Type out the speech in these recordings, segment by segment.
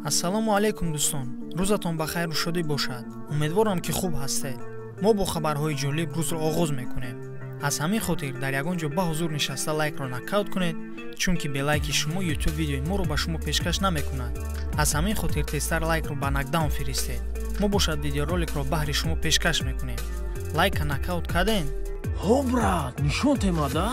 ассалому алайкум дӯстон, рӯзатон ба хайру шодӣ бошад. Умедворам ки хуб ҳастед. Мо бо хабарҳои ҷолиб рӯзро оғоз мекунем. Аз ҳамин хотир дар ягон ҷо ба ҳузур нишаста лайкро накаут кунед, чунки бе лайки шумо YouTube видеои моро ба шумо пешкаш намекунад. Аз ҳамин хотир тезтар лайкро ба нокдаун фиристед. мо бошад видеороликро баҳри шумо пешкаш мекунем. Лайка накаут карден? Ҳо брат, нишон темада?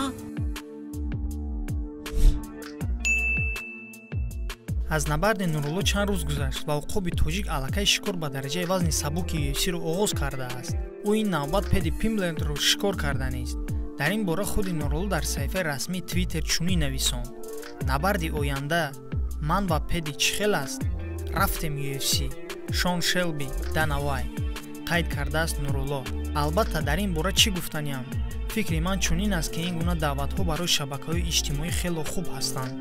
аз набарди Нурулло чанд рӯз гузашт ва уқоби тоҷик аллакай шикор ба дараҷаи вазни сабуки UFC-ро оғоз кардааст. ӯ ин навбат Пэдди Пимблендро шикор карданист. дар ин бора худи Нурулло дар саҳифаи расмии Twitter чунин нависонд: набарди оянда ман ва Пэдди чӣ хел аст? рафтем UFC. Шон Шелби, Дана Вайт. қайд кардааст Нурулло. албатта дар ин бора чӣ гуфтаниям? фикри ман чунин аст ки ин гуна даъватҳо барои шабакаҳои иҷтимоӣ хело хуб ҳастанд.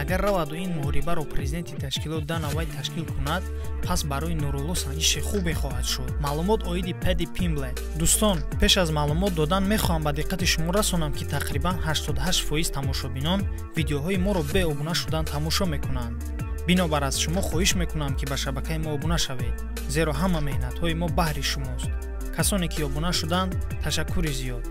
агар раваду ин муҳорибаро президенти ташкилот Дана Вайт ташкил кунад, пас барои Нурулло санҷиши хубе хоҳад шуд. маълумот оиди Пэдди Пимбленд. дӯстон, пеш аз маълумот додан мехоҳам ба диққати шумо расонам ки тақрибан 88% тамошобинон видеоҳои моро бе обуна шудан тамошо мекунанд. бинобар аз шумо хоҳиш мекунам ки ба шабакаи мо обуна шавед, зеро ҳама меҳнатҳои мо баҳри шумост. касоне ки обуна шуданд, ташаккури зиёд.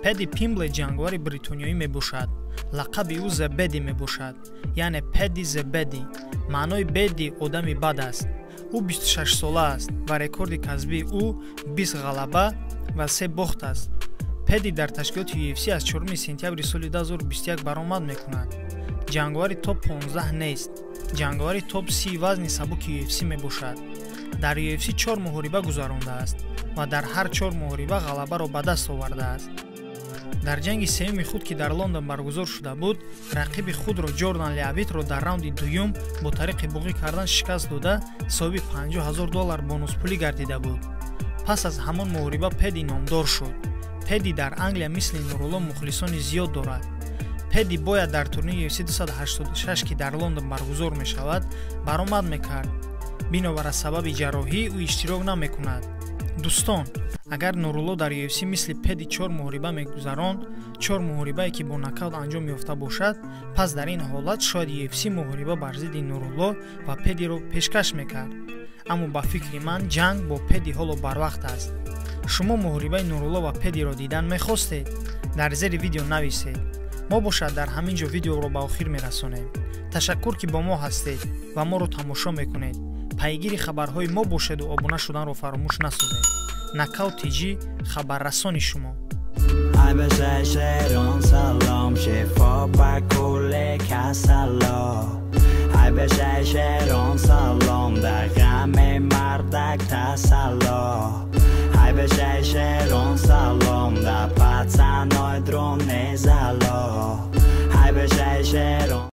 Пэдди Пимбленд ҷангавари бритониёӣ мебошад. лақаби ӯ The Bedi мебошад, яъне Пэдди The Bedi. маънои Беди одами бад аст. ӯ 26 сола аст ва рекорди касбии ӯ 20 ғалаба ва 3 бохт аст. Пэдди дар ташкилоти UFC аз 4 сентябри соли 2021 баромад мекунад. ҷангавари топ 15 нест, ҷангавари топ 30 вазни сабуки UFC мебошад. дар UFC 4 муҳориба гузарондааст ва дар ҳар 4 муҳориба ғалабаро ба даст овардааст. дар ҷанги сеюми худ ки дар Лондон баргузор шуда буд, рақиби худро Ҷордан Леавитро дар раунди дуюм бо тариқи буғӣ кардан шикаст дода, соҳиби $50,000 бонуспулӣ гардида буд. пас аз ҳамон муҳориба Пэдди номдор шуд. Пэдди дар Англия мисли Нурулло мухлисони зиёд дорад. Пэдди бояд дар турнири UFC 286 ки дар Лондон баргузор мешавад, баромад мекард. бинобар аз сабаби ҷарроҳӣ ӯ иштирок намекунад. дӯстон, агар Нурулло дар UFC мисли Пэдди 4 муҳориба мегузаронд, 4 муҳорибае ки бо нокаут анҷом ёфта бошад, пас дар ин ҳолат шояд UFC муҳориба бар зидди Нурулло ва Пэддиро пешкаш мекард. аммо ба фикри ман ҷанг бо Пэдди ҳоло барвақт аст. шумо муҳорибаи Нурулло ва Пэддиро дидан мехостед? дар зери видео нависед. мо бошад дар ҳамин ҷо видеоро ба охир мерасонем. ташаккур ки бо мо ҳастед ва моро тамошо мекунед. пайгири хабарҳои мо бошеду обуна шуданро фаромӯш насозед. Knockout TG خبررسانی شما. ای به شهران سلام شفا بر کل کسلا. ای به شهران سلام در غم مردک تسلا. ای به شهران سلام در پتنای درون نزلا. ای به شهران